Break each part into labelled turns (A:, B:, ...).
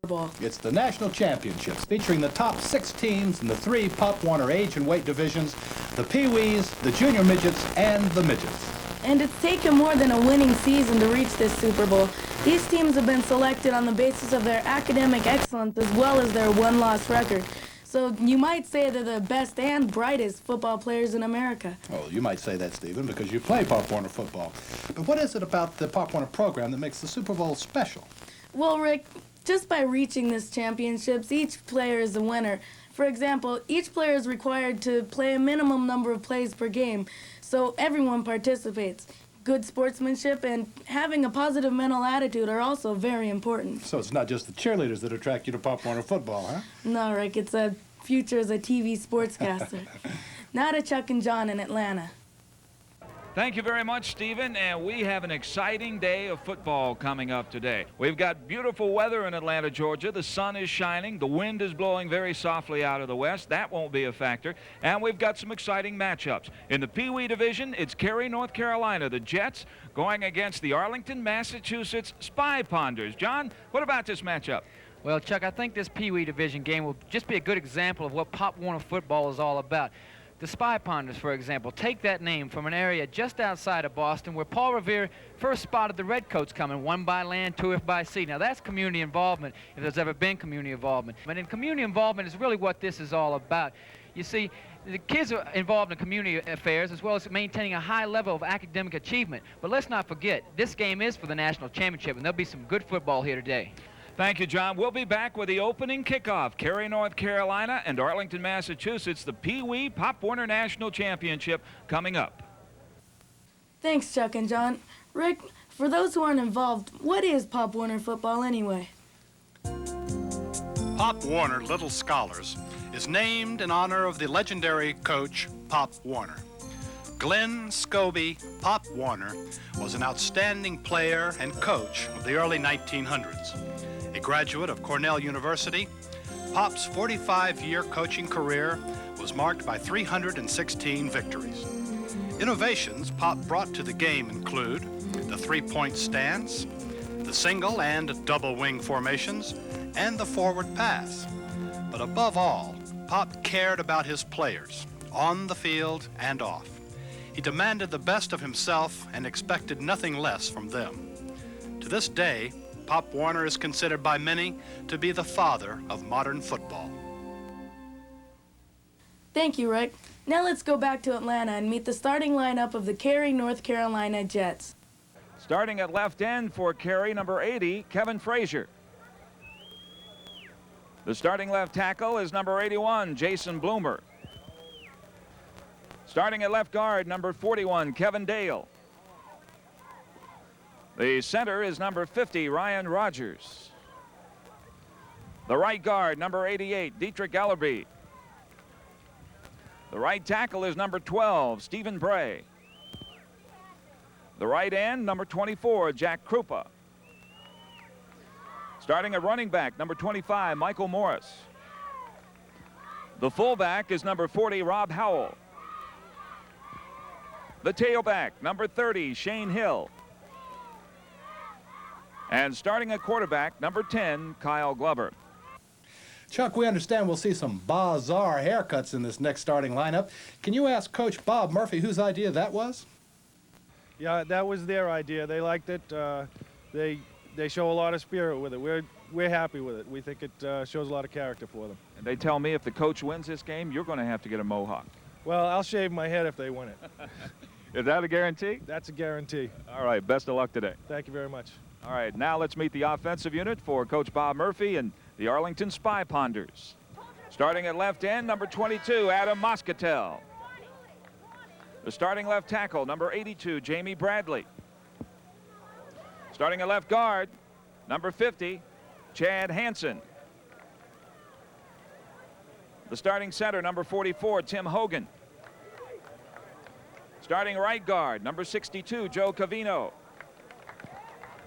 A: Bowl.
B: It's the national championships featuring the top 6 teams in the 3 Pop Warner age and weight divisions, the Pee-wees, the junior midgets, and the midgets.
A: And it's taken more than a winning season to reach this Super Bowl. These teams have been selected on the basis of their academic excellence as well as their one-loss record. So you might say they're the best and brightest football players in America.
B: Oh, you might say that, Stephen, because you play Pop Warner football. But what is it about the Pop Warner program that makes the Super Bowl special?
A: Well, Rick, just by reaching this championships, each player is a winner. For example, each player is required to play a minimum number of plays per game, so everyone participates. Good sportsmanship and having a positive mental attitude are also very important.
B: So it's not just the cheerleaders that attract you to Pop Warner football, huh?
A: No, Rick, it's a future as a TV sportscaster. Now to Chuck and John in Atlanta.
C: Thank you very much, Stephen, and we have an exciting day of football coming up today. We've got beautiful weather in Atlanta, Georgia. The sun is shining. The wind is blowing very softly out of the west. That won't be a factor. And we've got some exciting matchups. In the Pee-wee division, it's Cary, North Carolina, the Jets, going against the Arlington, Massachusetts Spy Ponders. John, what about this matchup?
D: Well, Chuck, I think this Pee-wee division game will just be a good example of what Pop Warner football is all about. The Spy Ponders, for example, take that name from an area just outside of Boston where Paul Revere first spotted the Redcoats coming, 1 by land, 2 by sea. Now, that's community involvement, if there's ever been community involvement. But in community involvement is really what this is all about. You see, the kids are involved in community affairs as well as maintaining a high level of academic achievement. But let's not forget, this game is for the national championship, and there'll be some good football here today.
C: Thank you, John. We'll be back with the opening kickoff. Cary, North Carolina, and Arlington, Massachusetts, the Pee-wee Pop Warner National Championship coming up.
A: Thanks, Chuck and John. Rick, for those who aren't involved, what is Pop Warner football anyway?
E: Pop Warner Little Scholars is named in honor of the legendary coach Pop Warner. Glenn Scobie Pop Warner was an outstanding player and coach of the early 1900s. A graduate of Cornell University, Pop's 45-year coaching career was marked by 316 victories. Innovations Pop brought to the game include the 3-point stance, the single and double wing formations, and the forward pass. But above all, Pop cared about his players, on the field and off. He demanded the best of himself and expected nothing less from them. To this day, Pop Warner is considered by many to be the father of modern football.
A: Thank you, Rick. Now let's go back to Atlanta and meet the starting lineup of the Cary, North Carolina Jets.
C: Starting at left end for Cary, number 80, Kevin Frazier. The starting left tackle is number 81, Jason Bloomer. Starting at left guard, number 41, Kevin Dale. The center is number 50, Ryan Rogers. The right guard, number 88, Dietrich Allerby. The right tackle is number 12, Stephen Bray. The right end, number 24, Jack Krupa. Starting at running back, number 25, Michael Morris. The fullback is number 40, Rob Howell. The tailback, number 30, Shane Hill. And starting at quarterback, number 10, Kyle Glover.
B: Chuck, we understand we'll see some bizarre haircuts in this next starting lineup. Can you ask Coach Bob Murphy whose idea that was?
F: Yeah, that was their idea. They liked it. They show a lot of spirit with it. We're happy with it. We think it shows a lot of character for them.
C: And they tell me if the coach wins this game, you're going to have to get a mohawk.
F: Well, I'll shave my head if they win it.
C: Is that a guarantee?
F: That's a guarantee.
C: All right, best of luck today.
F: Thank you very much.
C: All right, now let's meet the offensive unit for Coach Bob Murphy and the Arlington Spy Ponders. Starting at left end, number 22, Adam Moscatel. The starting left tackle, number 82, Jamie Bradley. Starting at left guard, number 50, Chad Hansen. The starting center, number 44, Tim Hogan. Starting right guard, number 62, Joe Cavino.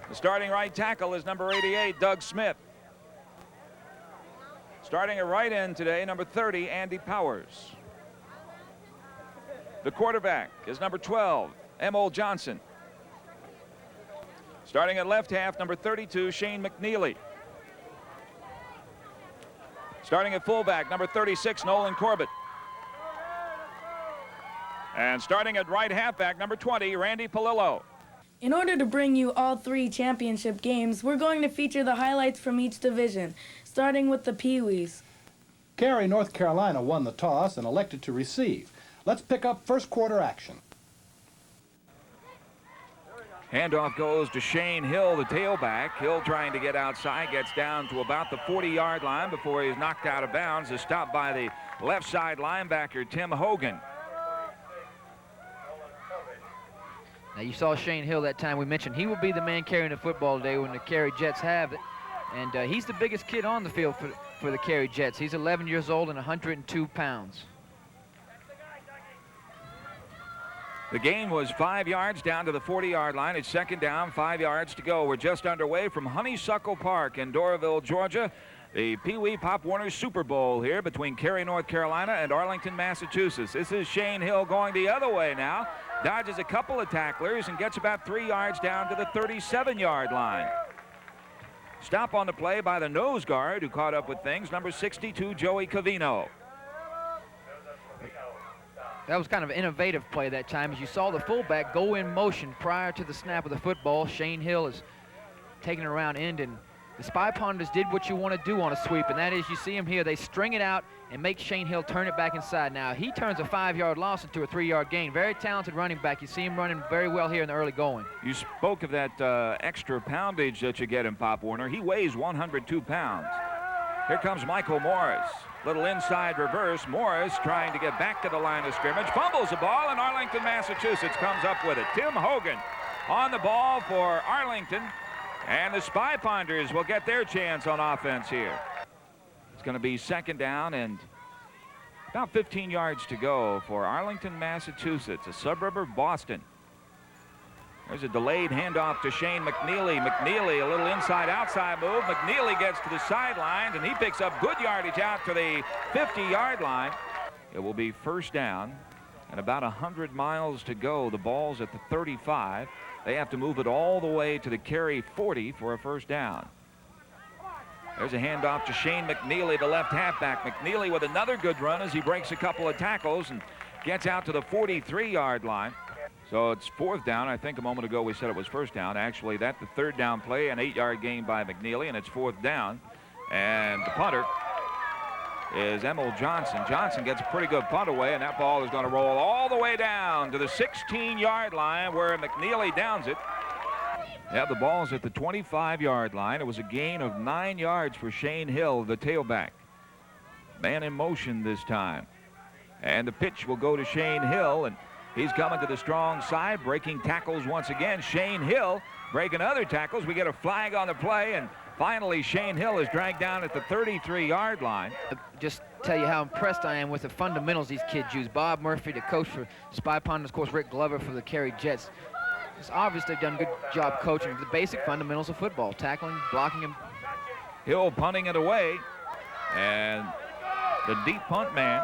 C: The starting right tackle is number 88, Doug Smith. Starting at right end today, number 30, Andy Powers. The quarterback is number 12, Emil Johnson. Starting at left half, number 32, Shane McNeely. Starting at fullback, number 36, Nolan Corbett. And starting at right halfback, number 20, Randy Palillo.
A: In order to bring you all 3 championship games, we're going to feature the highlights from each division, starting with the Pee Wees.
B: Cary, North Carolina won the toss and elected to receive. Let's pick up first quarter action.
C: Handoff goes to Shane Hill, the tailback. Hill trying to get outside, gets down to about the 40-yard line before he's knocked out of bounds. Is stopped by the left side linebacker, Tim Hogan.
D: Now, you saw Shane Hill that time. We mentioned he will be the man carrying the football today when the Cary Jets have it. And he's the biggest kid on the field for the Cary Jets. He's 11 years old and 102 pounds.
C: The gain was 5 yards down to the 40-yard line. It's second down, 5 yards to go. We're just underway from Honeysuckle Park in Doraville, Georgia. The Pee Wee Pop Warner Super Bowl here between Cary, North Carolina and Arlington, Massachusetts. This is Shane Hill going the other way now. Dodges a couple of tacklers and gets about 3 yards down to the 37-yard line. Stop on the play by the nose guard who caught up with things, number 62, Joey Covino.
D: That was kind of an innovative play that time, as you saw the fullback go in motion prior to the snap of the football. Shane Hill is taking it around end, and the Spy Ponders did what you want to do on a sweep, and that is, you see him here, they string it out and make Shane Hill turn it back inside. Now, he turns a 5-yard loss into a 3-yard gain. Very talented running back. You see him running very well here in the early going.
C: You spoke of that extra poundage that you get in Pop Warner. He weighs 102 pounds. Here comes Michael Morris. Little inside reverse. Morris trying to get back to the line of scrimmage. Fumbles the ball, and Arlington, Massachusetts comes up with it. Tim Hogan on the ball for Arlington. And the Spy Ponders will get their chance on offense here. It's going to be second down and about 15 yards to go for Arlington, Massachusetts, a suburb of Boston. There's a delayed handoff to Shane McNeely. McNeely, a little inside-outside move. McNeely gets to the sidelines, and he picks up good yardage out to the 50-yard line. It will be first down and about 100 miles to go. The ball's at the 35. They have to move it all the way to the Cary 40 for a first down. There's a handoff to Shane McNeely, the left halfback. McNeely with another good run as he breaks a couple of tackles and gets out to the 43-yard line. So it's fourth down. I think a moment ago we said it was first down. Actually, that's the third down play, an 8-yard gain by McNeely, and it's fourth down. And the punter is Emil Johnson. Johnson gets a pretty good punt away, and that ball is going to roll all the way down to the 16-yard line where McNeely downs it. Yeah, the ball's at the 25-yard line. It was a gain of 9 yards for Shane Hill, the tailback. Man in motion this time. And the pitch will go to Shane Hill, and he's coming to the strong side, breaking tackles once again. Shane Hill breaking other tackles. We get a flag on the play, and finally Shane Hill is dragged down at the 33-yard line.
D: Just tell you how impressed I am with the fundamentals these kids use. Bob Murphy, the coach for Spy Ponders, of course, Rick Glover for the Cary Jets. It's obvious they've done a good job coaching the basic fundamentals of football, tackling, blocking, and
C: Hill punting it away, and the deep punt man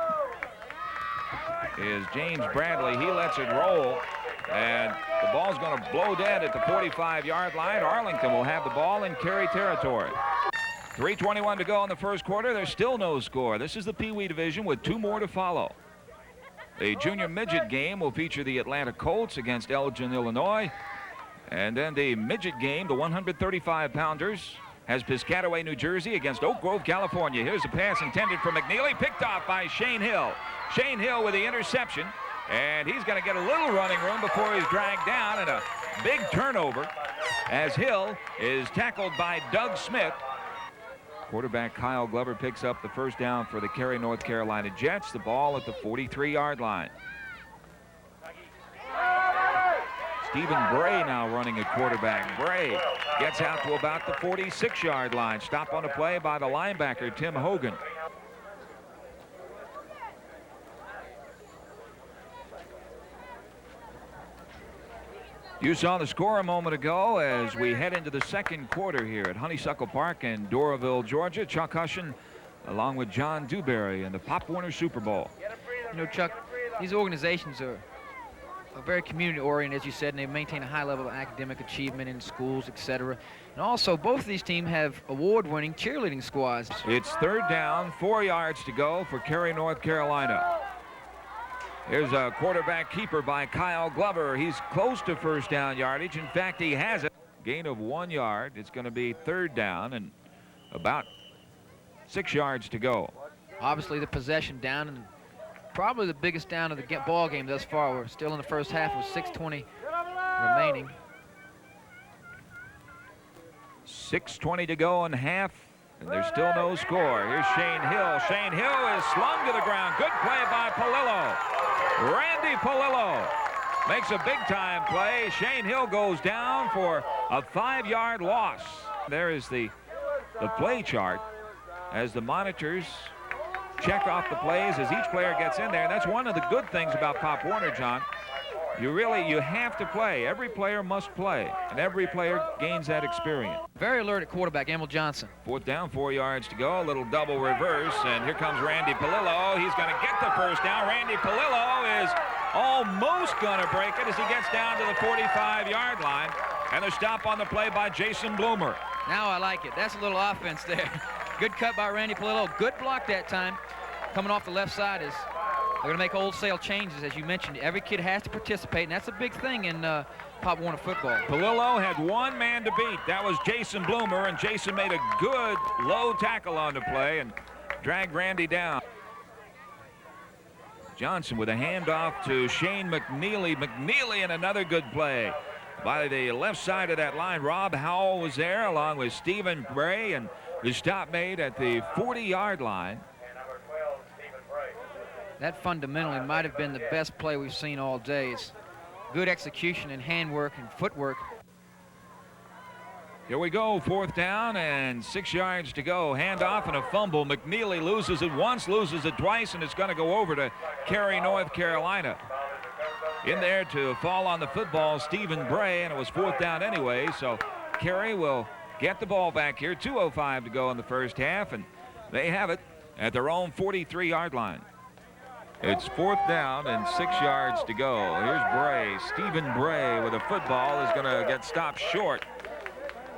C: is James Bradley. He lets it roll, and the ball's going to blow dead at the 45-yard line. Arlington will have the ball in Cary territory. 3:21 to go in the first quarter. There's still no score. This is the Pee Wee division with 2 more to follow. The junior midget game will feature the Atlanta Colts against Elgin, Illinois. And then the midget game, the 135-pounders, has Piscataway, New Jersey against Oak Grove, California. Here's a pass intended for McNeely, picked off by Shane Hill. Shane Hill with the interception, and he's going to get a little running room before he's dragged down, and a big turnover as Hill is tackled by Doug Smith. Quarterback Kyle Glover picks up the first down for the Cary, North Carolina Jets. The ball at the 43-yard line. Stephen Bray now running at quarterback. Bray gets out to about the 46-yard line. Stop on the play by the linebacker, Tim Hogan. You saw the score a moment ago as we head into the second quarter here at Honeysuckle Park in Doraville, Georgia. Chuck Hushin along with John Dewberry in the Pop Warner Super Bowl.
D: you know, Chuck, these organizations are very community-oriented, as you said, and they maintain a high level of academic achievement in schools, etc. And also, both of these teams have award-winning cheerleading squads.
C: It's 3rd down, 4 yards to go for Cary, North Carolina. Here's a quarterback keeper by Kyle Glover. He's close to first down yardage. In fact, he has it. Gain of 1 yard. It's going to be 3rd down and about 6 yards to go.
D: Obviously, the possession down, and probably the biggest down of the ball game thus far. We're still in the first half with 6:20 remaining.
C: 6:20 to go in half, and there's still no score. Here's Shane Hill. Shane Hill is slung to the ground. Good play by Palillo. Randy Palillo makes a big-time play. Shane Hill goes down for a 5-yard loss. There is the play chart as the monitors check off the plays as each player gets in there. And that's one of the good things about Pop Warner, John. You have to play. Every player must play, and every player gains that experience.
D: Very alert at quarterback, Emil Johnson.
C: 4th down, 4 yards to go. A little double reverse, and here comes Randy Palillo. He's going to get the first down. Randy Palillo is almost going to break it as he gets down to the 45-yard line. And a stop on the play by Jason Bloomer.
D: Now I like it. That's a little offense there. Good cut by Randy Palillo. Good block that time. Coming off the left side is they're going to make wholesale changes, as you mentioned. Every kid has to participate, and that's a big thing in Pop Warner football.
C: Palillo had one man to beat. That was Jason Bloomer, and Jason made a good low tackle on the play and dragged Randy down. Johnson with a handoff to Shane McNeely. McNeely in another good play. By the left side of that line, Rob Howell was there along with Stephen Bray, and the stop made at the 40-yard line.
D: That fundamentally might have been the best play we've seen all day. It's good execution and handwork and footwork.
C: Here we go, 4th down and 6 yards to go. Handoff and a fumble. McNeely loses it once, loses it twice, and it's going to go over to Cary, North Carolina. In there to fall on the football, Stephen Bray, and it was 4th down anyway, so Cary will get the ball back here. 2:05 to go in the first half, and they have it at their own 43-yard line. It's 4th down and 6 yards to go. Here's Bray. Stephen Bray with a football is going to get stopped short.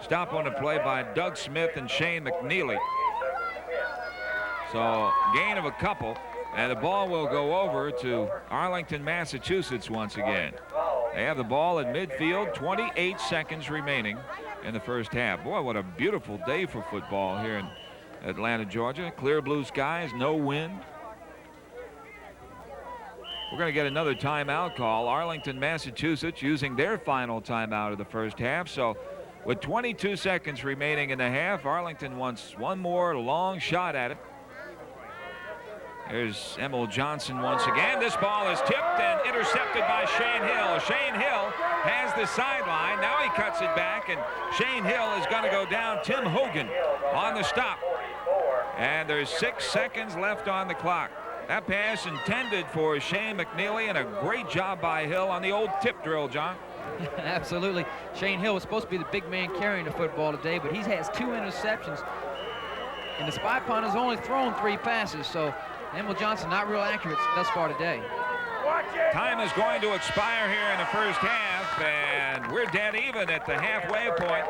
C: Stop on the play by Doug Smith and Shane McNeely. So gain of a couple, and the ball will go over to Arlington, Massachusetts once again. They have the ball at midfield, 28 seconds remaining in the first half. Boy, what a beautiful day for football here in Atlanta, Georgia. Clear blue skies, no wind. We're going to get another timeout call. Arlington, Massachusetts using their final timeout of the first half. So with 22 seconds remaining in the half, Arlington wants one more long shot at it. There's Emil Johnson once again. This ball is tipped and intercepted by Shane Hill. Shane Hill has the sideline. Now he cuts it back, and Shane Hill is going to go down. Tim Hogan on the stop. And there's 6 seconds left on the clock. That pass intended for Shane McNeely, and a great job by Hill on the old tip drill, John.
D: Absolutely. Shane Hill was supposed to be the big man carrying the football today, but he has 2 interceptions. And the Spy Pond has only thrown 3 passes, so Emil Johnson not real accurate thus far today.
C: Time is going to expire here in the first half, and we're dead even at the halfway point.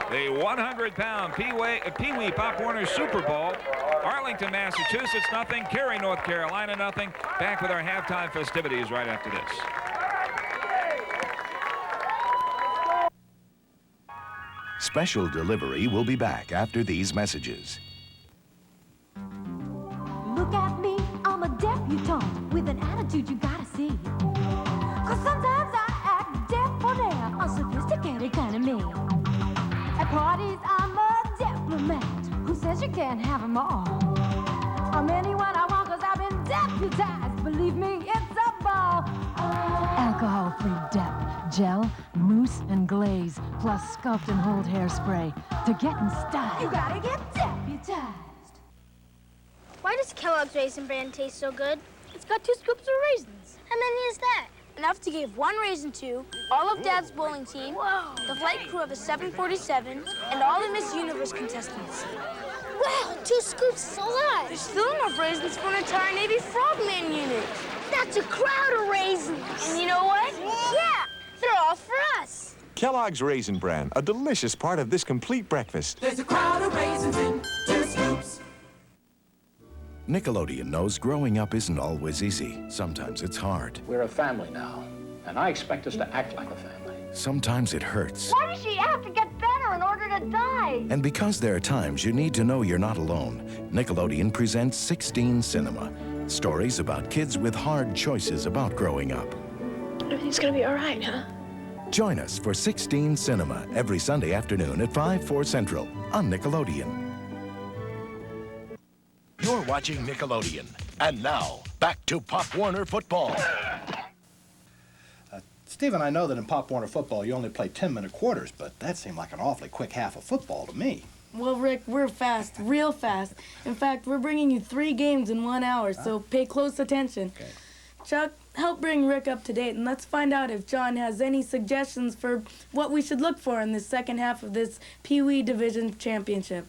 C: The 100-pound Pee Wee Pop Warner Super Bowl. Arlington, Massachusetts, nothing. Cary, North Carolina, nothing. Back with our halftime festivities right after this.
G: Special Delivery will be back after these messages.
H: Look at me, I'm a debutante with an attitude you gotta see. 'Cause sometimes I act debonair, unsophisticated kind of me. At parties, I'm a diplomat who says you can't have them all. I'm anyone I want 'cause I've been deputized. Believe me, it's a ball.
I: Alcohol-free Dep, gel, mousse, and glaze, plus sculpt and hold hairspray to get in style.
H: You gotta get deputized.
J: Why does Kellogg's Raisin Bran taste so good? It's got 2 scoops of raisins. How many is that? Enough to give 1 raisin to all of Dad's bowling team, the flight crew of a 747, and all the Miss Universe contestants. Wow, 2 scoops is a lot. There's still enough raisins for an entire Navy Frogman unit. That's a crowd of raisins. And you know what? Yeah, they're all for us.
K: Kellogg's Raisin Bran, a delicious part of this complete breakfast.
L: There's a crowd of raisins in 2 scoops.
G: Nickelodeon knows growing up isn't always easy. Sometimes it's hard.
M: We're a family now, and I expect us to act like a family.
G: Sometimes it hurts.
H: Why does she have to get better in order to die?
G: And because there are times you need to know you're not alone, Nickelodeon presents 16 Cinema. Stories about kids with hard choices about growing up.
J: Everything's gonna be all right, huh?
G: Join us for 16 Cinema every Sunday afternoon at 5, 4 Central on Nickelodeon.
N: You're watching Nickelodeon. And now, back to Pop Warner football.
B: Stephen, I know that in Pop Warner football you only play 10-minute quarters, but that seemed like an awfully quick half of football to me.
A: Well, Rick, we're fast, real fast. In fact, we're bringing you 3 games in 1 hour, so pay close attention.
B: Okay.
A: Chuck, help bring Rick up to date, and let's find out if John has any suggestions for what we should look for in the second half of this Pee Wee Division Championship.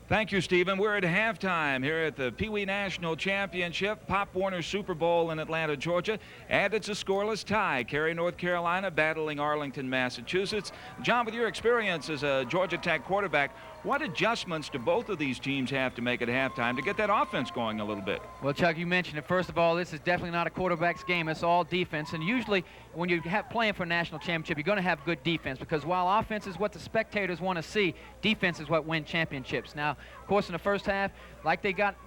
C: Thank you, Stephen. We're at halftime here at the Pee Wee National Championship, Pop Warner Super Bowl in Atlanta, Georgia. And it's a scoreless tie. Cary, North Carolina battling Arlington, Massachusetts. John, with your experience as a Georgia Tech quarterback, what adjustments do both of these teams have to make at halftime to get that offense going a little bit?
D: Well, Chuck, you mentioned it. First of all, this is definitely not a quarterback's game. It's all defense. And usually when you're playing for a national championship, you're going to have good defense because while offense is what the spectators want to see, defense is what wins championships. Now, of course, in the first half,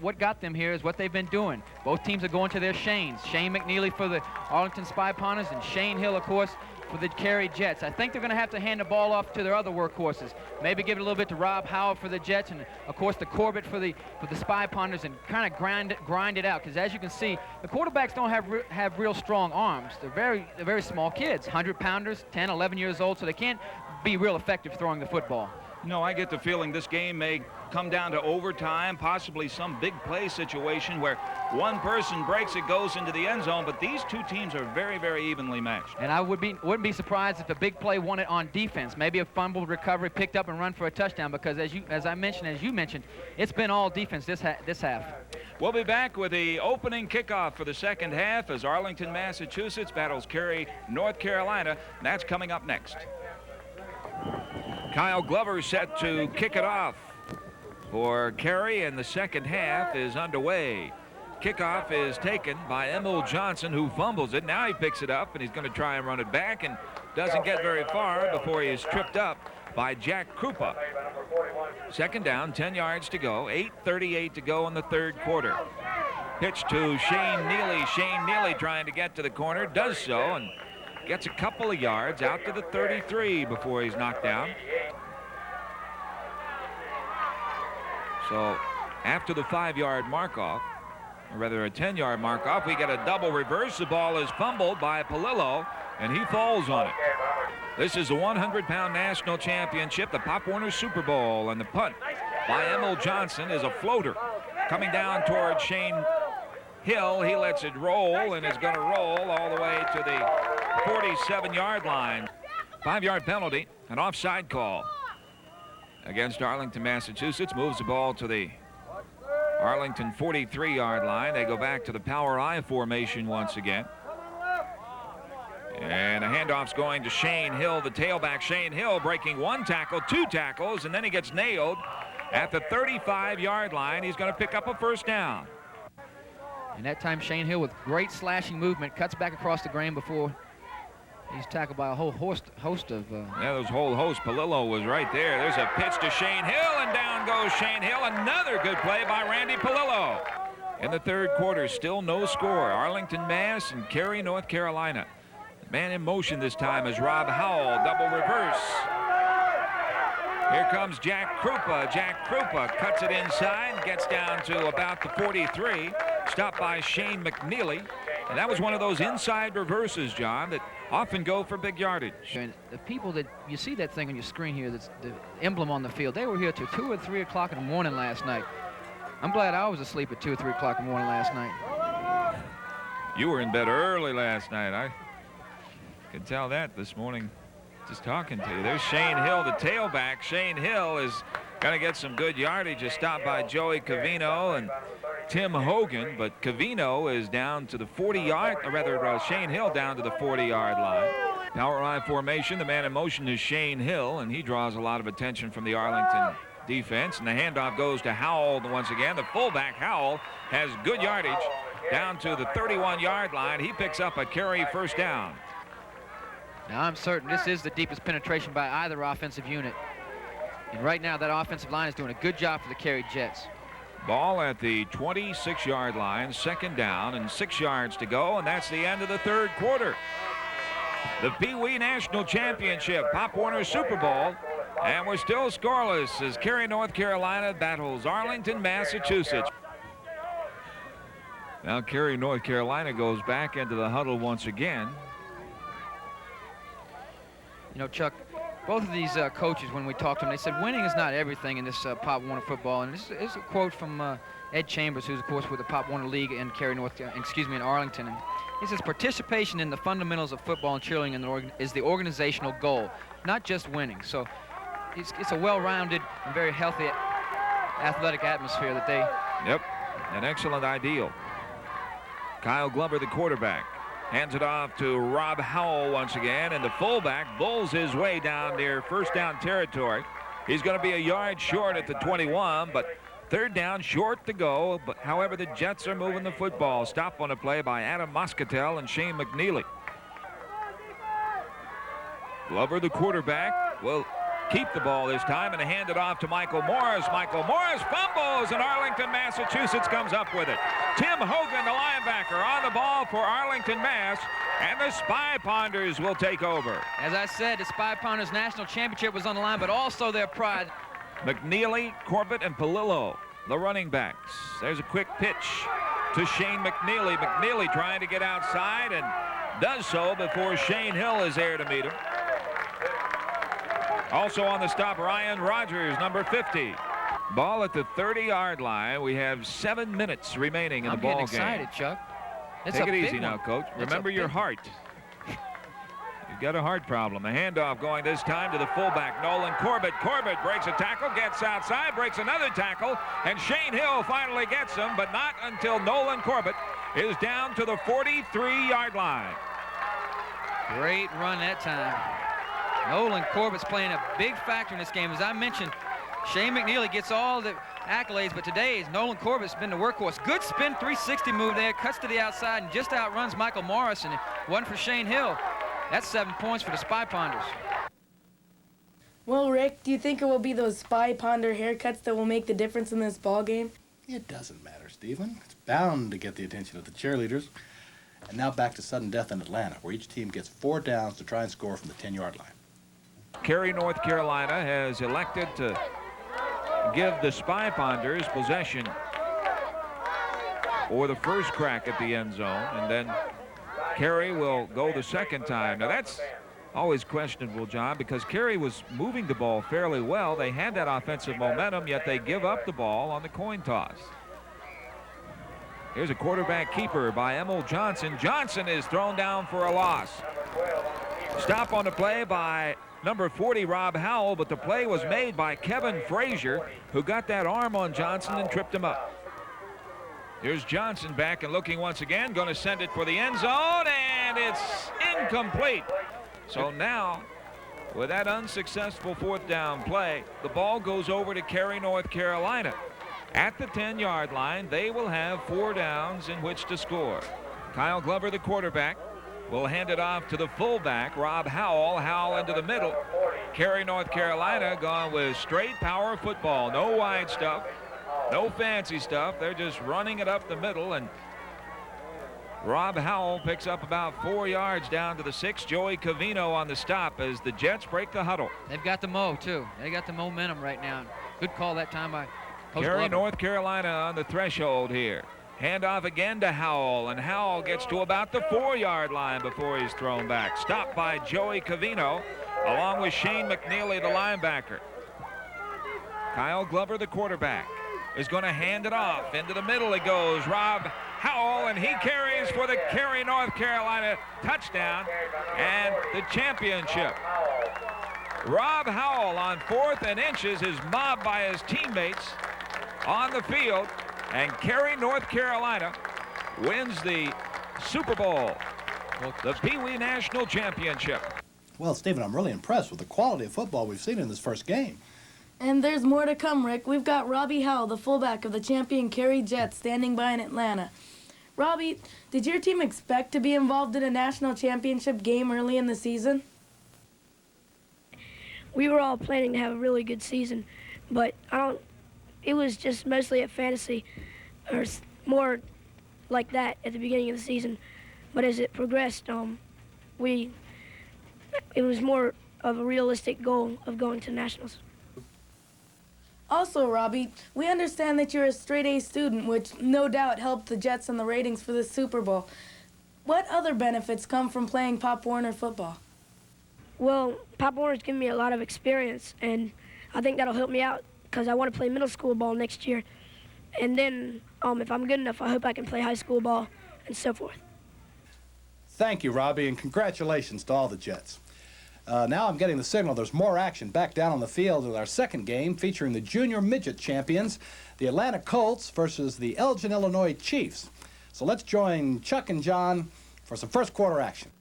D: what got them here is what they've been doing. Both teams are going to their Shanes. Shane McNeely for the Arlington Spy Pounders and Shane Hill, of course, for the Cary Jets. I think they're going to have to hand the ball off to their other workhorses. Maybe give it a little bit to Rob Howell for the Jets and, of course, to Corbett for the Spy Pounders and kind of grind it out. Because as you can see, the quarterbacks don't have real strong arms. They're very small kids, 100-pounders, 10, 11 years old, so they can't be real effective throwing the football.
C: No, I get the feeling this game may come down to overtime, possibly some big play situation where one person breaks it, goes into the end zone, but these two teams are very, very evenly matched.
D: And I wouldn't be surprised if the big play won it on defense. Maybe a fumble recovery, picked up and run for a touchdown because as you mentioned, it's been all defense this half.
C: We'll be back with the opening kickoff for the second half as Arlington, Massachusetts battles Cary, North Carolina, and that's coming up next. Kyle Glover set to kick it off for Cary, and the second half is underway. Kickoff is taken by Emil Johnson, who fumbles it. Now he picks it up, and he's going to try and run it back and doesn't get very far before he is tripped up by Jack Krupa. Second down, 10 yards to go, 8:38 to go in the third quarter. Pitch to Shane Neely. Shane Neely trying to get to the corner, does so, and gets a couple of yards out to the 33 before he's knocked down. So after the 5-yard mark-off, or rather a 10-yard mark-off, we get a double reverse. The ball is fumbled by Palillo, and he falls on it. This is a 100-pound national championship, the Pop Warner Super Bowl, and the punt by Emil Johnson is a floater. Coming down towards Shane Hill, he lets it roll and is going to roll all the way to the 47-yard line. 5-yard penalty, an offside call against Arlington, Massachusetts. Moves the ball to the Arlington 43-yard line. They go back to the power I formation once again. And a handoff's going to Shane Hill, the tailback. Shane Hill breaking 1 tackle, 2 tackles, and then he gets nailed at the 35-yard line. He's going to pick up a first down.
D: And that time Shane Hill with great slashing movement cuts back across the grain before he's tackled by a whole host of...
C: Yeah, those whole host. Palillo was right there. There's a pitch to Shane Hill, and down goes Shane Hill. Another good play by Randy Palillo. In the third quarter, still no score. Arlington, Mass, and Cary, North Carolina. The man in motion this time is Rob Howell, double reverse. Here comes Jack Krupa. Jack Krupa cuts it inside, gets down to about the 43, stopped by Shane McNeely. And that was one of those inside reverses, John, that often go for big yardage.
D: And the people that you see that thing on your screen here, that's the emblem on the field, they were here till 2 or 3 o'clock in the morning last night. I'm glad I was asleep at 2 or 3 o'clock in the morning last night.
C: You were in bed early last night. I could tell that this morning just talking to you. There's Shane Hill, the tailback. Shane Hill is Going to get some good yardage. A stop by Joey Covino and Tim Hogan, but Covino is down to the 40-yard, or rather Shane Hill down to the 40-yard line. Power I formation. The man in motion is Shane Hill, and he draws a lot of attention from the Arlington defense. And the handoff goes to Howell once again. The fullback, Howell, has good yardage down to the 31-yard line. He picks up a carry first down.
D: Now, I'm certain this is the deepest penetration by either offensive unit. And right now, that offensive line is doing a good job for the carry Jets.
C: Ball at the 26-yard line, second down, and 6 yards to go, and that's the end of the third quarter. The Pee Wee National Championship, Pop Warner Super Bowl, and we're still scoreless as Cary, North Carolina battles Arlington, Massachusetts. Now Cary, North Carolina goes back into the huddle once again.
D: You know, Chuck, both of these coaches, when we talked to them, they said winning is not everything in this Pop Warner football. And this is a quote from Ed Chambers, who's of course with the Pop Warner League in in Arlington. And he says participation in the fundamentals of football and cheerleading is the organizational goal, not just winning. So it's a well-rounded and very healthy athletic atmosphere that they.
C: Yep, an excellent ideal. Kyle Glover, the quarterback, hands it off to Rob Howell once again, and the fullback bulls his way down near first down territory. He's going to be a yard short at the 21, but third down, short to go. But however, the Jets are moving the football. Stop on a play by Adam Moscatel and Shane McNeely. Glover, the quarterback, will keep the ball this time and hand it off to Michael Morris. Michael Morris fumbles, and Arlington, Massachusetts comes up with it. Tim Hogan, the linebacker, on the ball for Arlington, Mass, and the Spy Ponders will take over.
D: As I said, the Spy Ponders national championship was on the line, but also their pride.
C: McNeely, Corbett, and Palillo, the running backs. There's a quick pitch to Shane McNeely. McNeely trying to get outside and does so before Shane Hill is there to meet him. Also on the stop, Ryan Rogers, number 50. Ball at the 30-yard line. We have 7 minutes remaining in the ball game.
D: I'm getting excited, Chuck.
C: Take it easy now, Coach. Remember your heart. You've got a heart problem. A handoff going this time to the fullback, Nolan Corbett. Corbett breaks a tackle, gets outside, breaks another tackle, and Shane Hill finally gets him, but not until Nolan Corbett is down to the 43-yard line.
D: Great run that time. Nolan Corbett's playing a big factor in this game. As I mentioned, Shane McNeely gets all the accolades, but today Nolan Corbett's been the workhorse. Good spin 360 move there, cuts to the outside and just outruns Michael Morris, and it wasn't for Shane Hill. That's 7 points for the Spy Ponders.
A: Well, Rick, do you think it will be those Spy Ponder haircuts that will make the difference in this ball game?
B: It doesn't matter, Stephen. It's bound to get the attention of the cheerleaders. And now back to sudden death in Atlanta, where each team gets 4 downs to try and score from the 10-yard line.
C: Cary, North Carolina has elected to give the Spy Ponders possession or the first crack at the end zone, and then Cary will go the second time. Now that's always questionable, John, because Cary was moving the ball fairly well. They had that offensive momentum, yet they give up the ball on the coin toss. Here's a quarterback keeper by Emil Johnson. Johnson is thrown down for a loss. Stop on the play by number 40, Rob Howell, but the play was made by Kevin Frazier, who got that arm on Johnson and tripped him up. Here's Johnson back and looking once again, going to send it for the end zone, and it's incomplete. So now, with that unsuccessful 4th down play, the ball goes over to Cary, North Carolina. At the 10-yard line, they will have 4 downs in which to score. Kyle Glover, the quarterback, will hand it off to the fullback, Rob Howell. Howell into the middle. Cary, North Carolina gone with straight power football. No wide stuff, no fancy stuff. They're just running it up the middle, and Rob Howell picks up about 4 yards down to the 6. Joey Covino on the stop as the Jets break the huddle.
D: They've got the mo, too. They got the momentum right now. Good call that time by Coach
C: Cary,
D: Glover.
C: North Carolina on the threshold here. Handoff again to Howell, and Howell gets to about the 4-yard line before he's thrown back. Stopped by Joey Covino, along with Shane McNeely, the linebacker. Kyle Glover, the quarterback, is going to hand it off. Into the middle it goes. Rob Howell, and he carries for the Cary, North Carolina touchdown and the championship. Rob Howell on 4th and inches is mobbed by his teammates on the field, and Cary, North Carolina wins the Super Bowl, the Pee Wee National Championship.
B: Well, Stephen, I'm really impressed with the quality of football we've seen in this first game.
A: And there's more to come, Rick. We've got Robbie Howell, the fullback of the champion Cary Jets, standing by in Atlanta. Robbie, did your team expect to be involved in a national championship game early in the season?
O: We were all planning to have a really good season, but it was just mostly a fantasy, or more like that at the beginning of the season. But as it progressed, it was more of a realistic goal of going to nationals.
A: Also, Robbie, we understand that you're a straight-A student, which no doubt helped the Jets in the ratings for the Super Bowl. What other benefits come from playing Pop Warner football?
O: Well, Pop Warner's given me a lot of experience, and I think that'll help me out because I want to play middle school ball next year. And then, if I'm good enough, I hope I can play high school ball and so forth.
B: Thank you, Robbie, and congratulations to all the Jets. Now I'm getting the signal there's more action back down on the field with our second game featuring the junior midget champions, the Atlanta Colts versus the Elgin, Illinois Chiefs. So let's join Chuck and John for some first quarter action.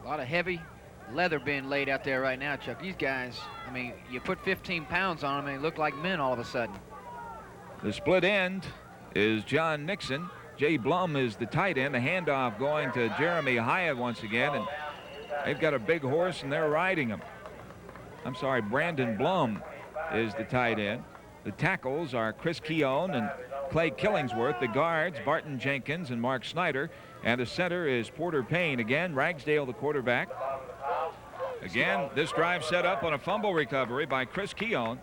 D: A lot of heavy leather being laid out there right now, Chuck. These guys, you put 15 pounds on them and they look like men all of a sudden.
C: The split end is John Nixon. Jay Blum is the tight end. The handoff going to Jeremy Hyatt once again, and they've got a big horse and they're riding him. I'm sorry, Brandon Blum is the tight end. The tackles are Chris Keown and Clay Killingsworth. The guards, Barton Jenkins and Mark Snyder. And the center is Porter Payne. Again, Ragsdale, the quarterback. Again, this drive set up on a fumble recovery by Chris Keown.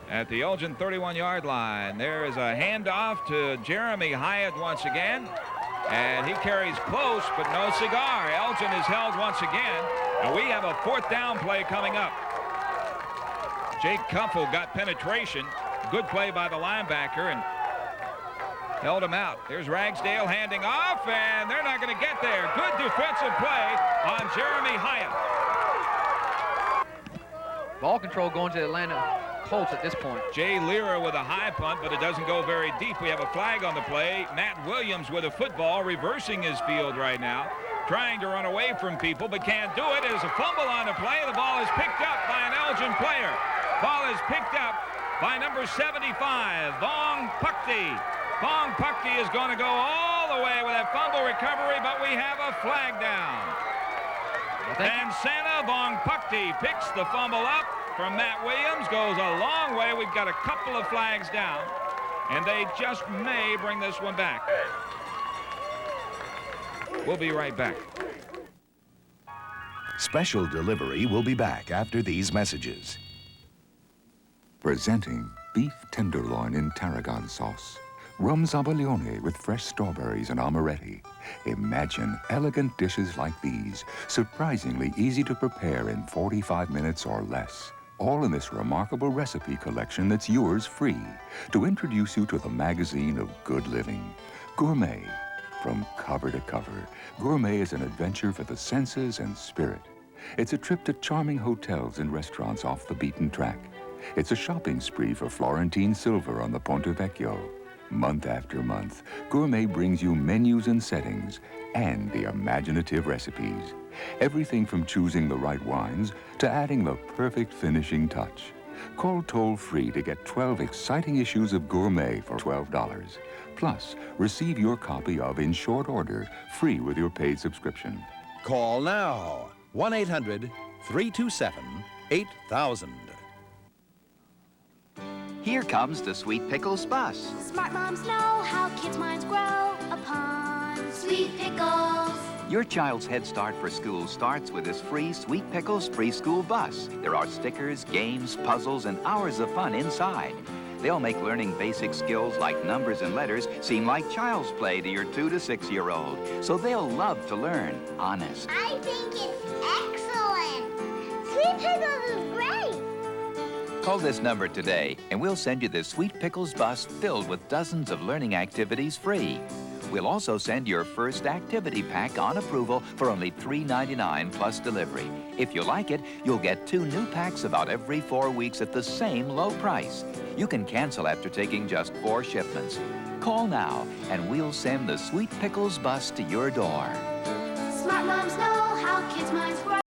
C: At the Elgin 31-yard line, there is a handoff to Jeremy Hyatt once again. And he carries close, but no cigar. Elgin is held once again. And we have a 4th down play coming up. Jake Kumpel got penetration. Good play by the linebacker and held him out. Here's Ragsdale handing off, and they're not going to get there. Good defensive play on Jeremy Hyatt.
D: Ball control going to the Atlanta Colts at this point.
C: Jay Lira with a high punt, but it doesn't go very deep. We have a flag on the play. Matt Williams with a football, reversing his field right now, trying to run away from people, but can't do it. There's a fumble on the play. The ball is picked up by an Elgin player. Ball is picked up by number 75, Vong Pukti. Vong Pukti is going to go all the way with that fumble recovery, but we have a flag down. And Santa Vong Pukti picks the fumble up from Matt Williams, goes a long way. We've got a couple of flags down, and they just may bring this one back. We'll be right back.
G: Special Delivery will be back after these messages.
P: Presenting beef tenderloin in tarragon sauce. Rum Zabaglione with fresh strawberries and amaretti. Imagine elegant dishes like these, surprisingly easy to prepare in 45 minutes or less. All in this remarkable recipe collection that's yours free to introduce you to the magazine of good living. Gourmet. From cover to cover, Gourmet is an adventure for the senses and spirit. It's a trip to charming hotels and restaurants off the beaten track. It's a shopping spree for Florentine Silver on the Ponte Vecchio. Month after month, Gourmet brings you menus and settings and the imaginative recipes. Everything from choosing the right wines to adding the perfect finishing touch. Call toll-free to get 12 exciting issues of Gourmet for $12. Plus, receive your copy of In Short Order free with your paid subscription.
Q: Call now. 1-800-327-8000.
R: Here comes the Sweet Pickles bus.
J: Smart moms know how kids' minds grow upon Sweet Pickles.
R: Your child's head start for school starts with this free Sweet Pickles preschool bus. There are stickers, games, puzzles, and hours of fun inside. They'll make learning basic skills like numbers and letters seem like child's play to your 2 to 6-year-old. So they'll love to learn, honest.
J: I think it's excellent. Sweet Pickles is great.
R: Call this number today, and we'll send you the Sweet Pickles bus filled with dozens of learning activities free. We'll also send your first activity pack on approval for only $3.99 plus delivery. If you like it, you'll get 2 new packs about every 4 weeks at the same low price. You can cancel after taking just 4 shipments. Call now, and we'll send the Sweet Pickles bus to your door.
J: Smart moms know how kids' minds work.